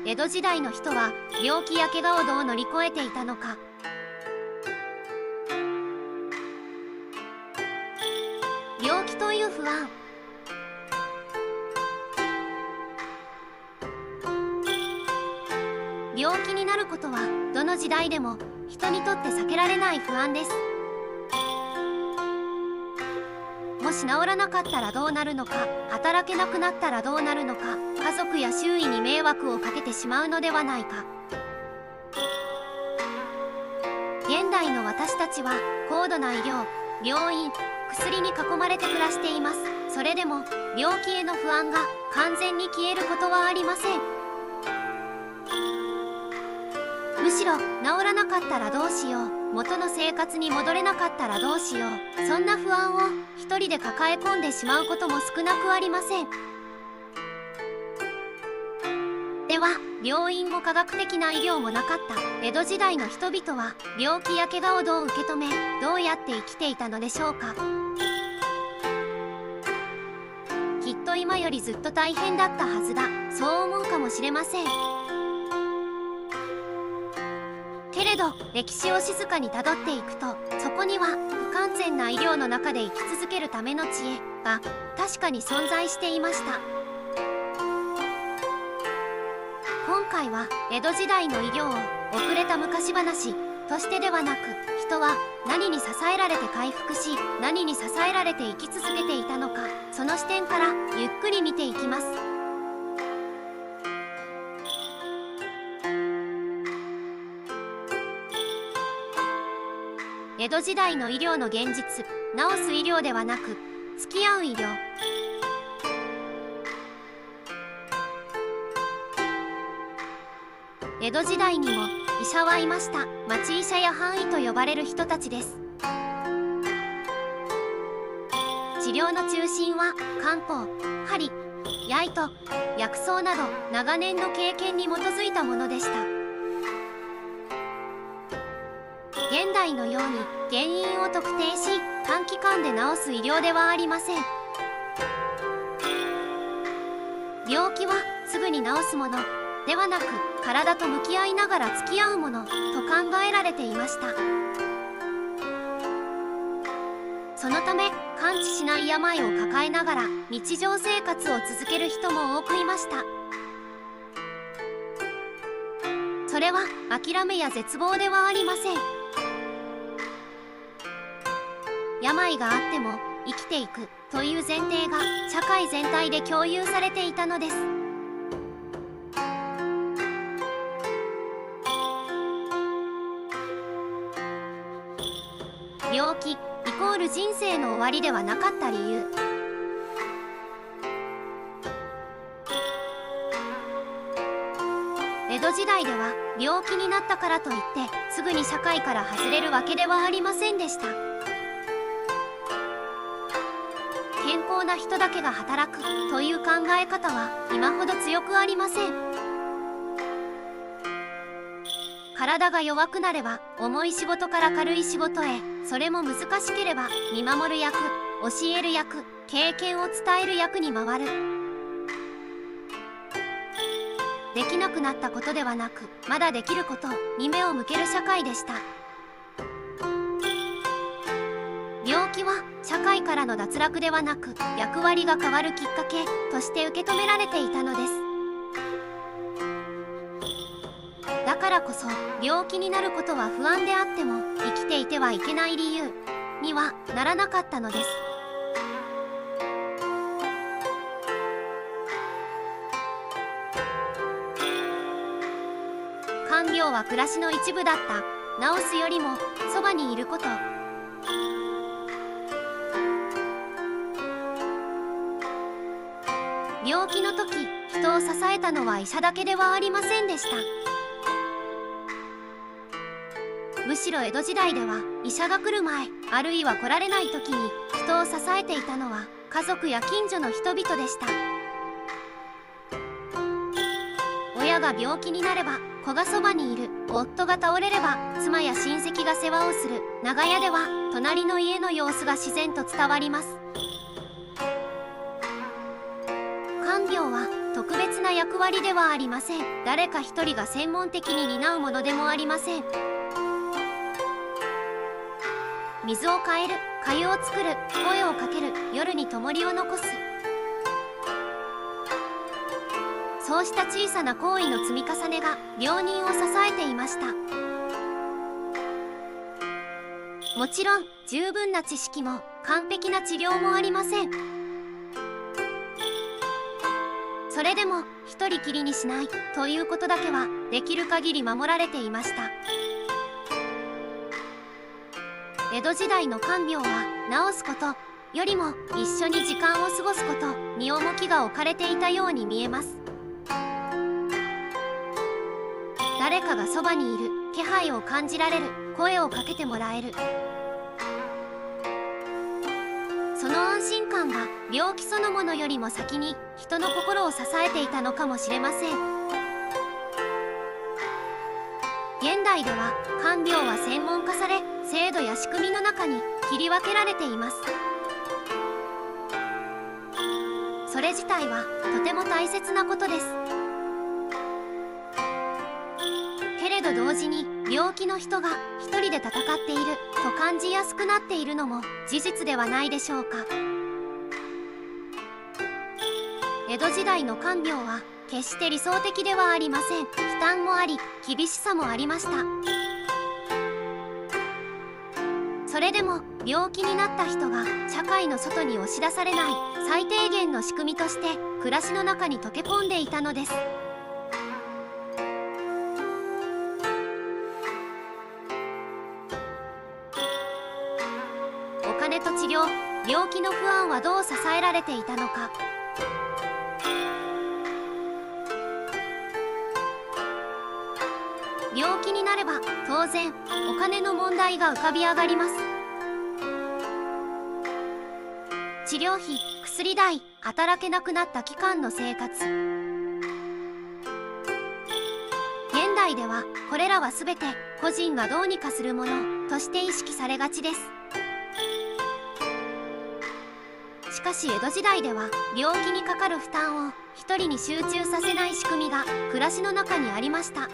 江戸時代の人は病気や怪我をどう乗り越えていたのか。病気という不安。病気になることはどの時代でも人にとって避けられない不安です。もし治らなかったらどうなるのか、働けなくなったらどうなるのか、家族や周囲に迷惑をかけてしまうのではないか。現代の私たちは高度な医療、病院、薬に囲まれて暮らしています。それでも病気への不安が完全に消えることはありません。むしろ治らなかったらどうしよう、元の生活に戻れなかったらどうしよう、そんな不安を一人で抱え込んでしまうことも少なくありません。では、病院も科学的な医療もなかった江戸時代の人々は病気や怪我をどう受け止め、どうやって生きていたのでしょうか。きっと今よりずっと大変だったはずだ、そう思うかもしれません。けれど歴史を静かにたどっていくと、そこには不完全な医療の中で生き続けるための知恵が確かに存在していました。今回は江戸時代の医療を遅れた昔話としてではなく、人は何に支えられて回復し、何に支えられて生き続けていたのか、その視点からゆっくり見ていきます。江戸時代の医療の現実、治す医療ではなく付き合う医療。江戸時代にも医者はいました。町医者や藩医と呼ばれる人たちです。治療の中心は漢方、針、矢糸、薬草など長年の経験に基づいたものでした。現代のように原因を特定し短期間で治す医療ではありません。病気はすぐに治すものではなく、体と向き合いながら付き合うものと考えられていました。そのため完治しない病を抱えながら日常生活を続ける人も多くいました。それは諦めや絶望ではありません。病があっても生きていくという前提が社会全体で共有されていたのです。病気イコール人生の終わりではなかった理由。江戸時代では病気になったからといってすぐに社会から外れるわけではありませんでした。健康な人だけが働くという考え方は今ほど強くありません。体が弱くなれば重い仕事から軽い仕事へ、それも難しければ見守る役、教える役、経験を伝える役に回る。できなくなったことではなく、まだできることに目を向ける社会でした。病気は社会からの脱落ではなく、役割が変わるきっかけとして受け止められていたのです。だからこそ病気になることは不安であっても生きていてはいけない理由にはならなかったのです。看病は暮らしの一部だった。治すよりもそばにいること。病気の時、人を支えたのは医者だけではありませんでした。むしろ江戸時代では医者が来る前、あるいは来られない時に人を支えていたのは家族や近所の人々でした。親が病気になれば子がそばにいる、夫が倒れれば妻や親戚が世話をする。長屋では隣の家の様子が自然と伝わります。看業は特別な役割ではありません。誰か一人が専門的に担うものでもありません。水を変える、粥を作る、声をかける、夜に灯りを残す、そうした小さな行為の積み重ねが病人を支えていました。もちろん十分な知識も完璧な治療もありません。それでも一人きりにしないということだけはできる限り守られていました。江戸時代の看病は治すことよりも一緒に時間を過ごすことに重きが置かれていたように見えます。誰かがそばにいる、気配を感じられる、声をかけてもらえる、その安心感が病気そのものよりも先に人の心を支えていたのかもしれません。現代では看病は専門化され、制度や仕組みの中に切り分けられています。それ自体はとても大切なことです。けれど同時に病気の人が一人で戦っていると感じやすくなっているのも事実ではないでしょうか。江戸時代の看病は決して理想的ではありません。負担もあり、厳しさもありました。それでも病気になった人が社会の外に押し出されない最低限の仕組みとして暮らしの中に溶け込んでいたのです。お金と治療、病気の不安はどう支えられていたのか。病気になれば当然お金の問題が浮かび上がります。治療費、薬代、働けなくなった期間の生活。現代ではこれらは全て個人がどうにかするものとして意識されがちです。しかし江戸時代では病気にかかる負担を一人に集中させない仕組みが暮らしの中にありました。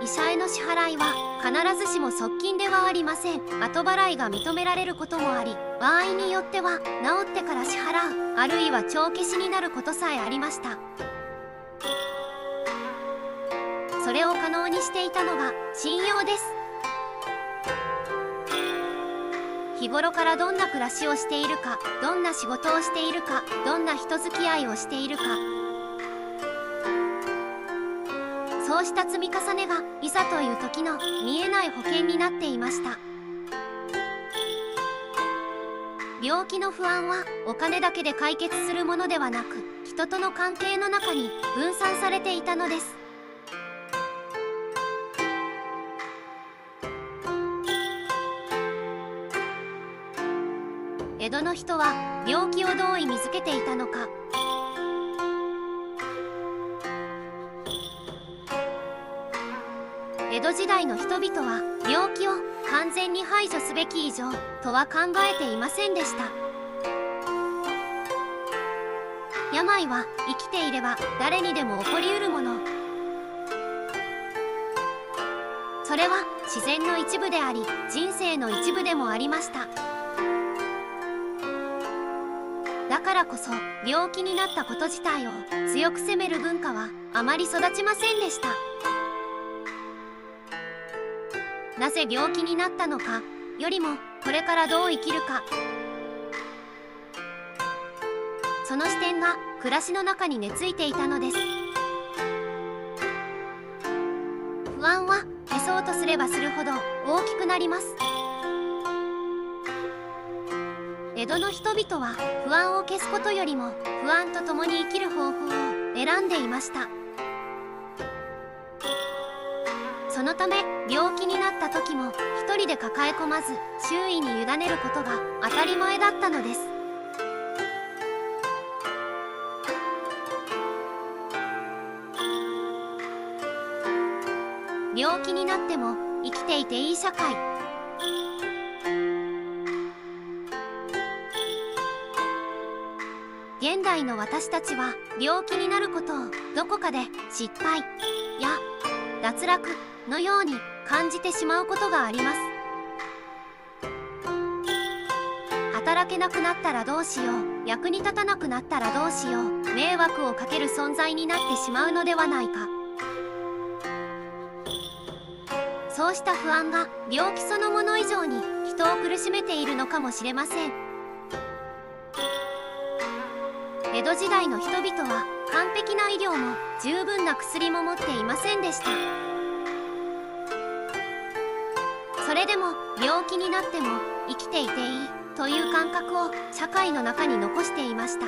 医者への支払いは必ずしも側近ではありません。後払いが認められることもあり、場合によっては治ってから支払う、あるいは帳消しになることさえありました。それを可能にしていたのが信用です。日頃からどんな暮らしをしているか、どんな仕事をしているか、どんな人付き合いをしているか、そうした積み重ねがいざという時の見えない保険になっていました。病気の不安はお金だけで解決するものではなく、人との関係の中に分散されていたのです。江戸の人は病気をどう意味づけていたのか。江戸時代の人々は病気を完全に排除すべき以上とは考えていませんでした。病は生きていれば誰にでも起こりうるもの。それは自然の一部であり、人生の一部でもありました。だからこそ病気になったこと自体を強く責める文化はあまり育ちませんでした。なぜ病気になったのかよりもこれからどう生きるか、その視点が暮らしの中に根付いていたのです。不安は消そうとすればするほど大きくなります。江戸の人々は不安を消すことよりも不安と共に生きる方法を選んでいました。そのため病気になった時も一人で抱え込まず周囲に委ねることが当たり前だったのです。病気になっても生きていていい社会。現代の私たちは病気になることをどこかで失敗や脱落のように感じてしまうことがあります。働けなくなったらどうしよう、役に立たなくなったらどうしよう、迷惑をかける存在になってしまうのではないか。そうした不安が病気そのもの以上に人を苦しめているのかもしれません。江戸時代の人々は完璧な医療も十分な薬も持っていませんでした。それでも病気になっても生きていていいという感覚を社会の中に残していました。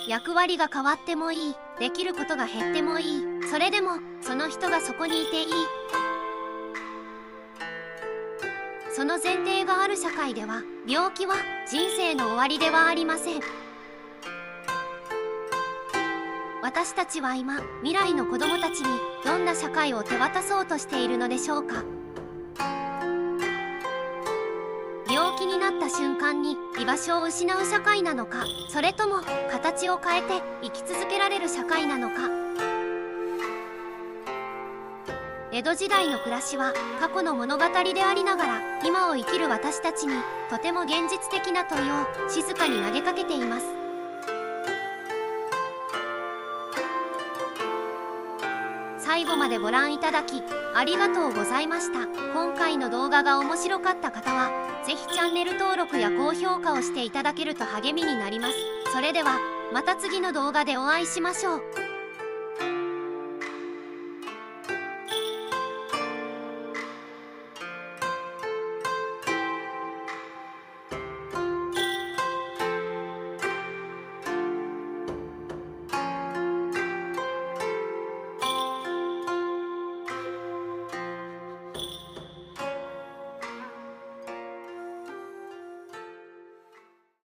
役割が変わってもいい、できることが減ってもいい、それでもその人がそこにいていい、その前提がある社会では病気は人生の終わりではありません。私たちは今未来の子どもたちにどんな社会を手渡そうとしているのでしょうか。病気になった瞬間に居場所を失う社会なのか、それとも形を変えて生き続けられる社会なのか。江戸時代の暮らしは過去の物語でありながら、今を生きる私たちにとても現実的な問いを静かに投げかけています。最後までご覧いただきありがとうございました。今回の動画が面白かった方はぜひチャンネル登録や高評価をしていただけると励みになります。それではまた次の動画でお会いしましょう。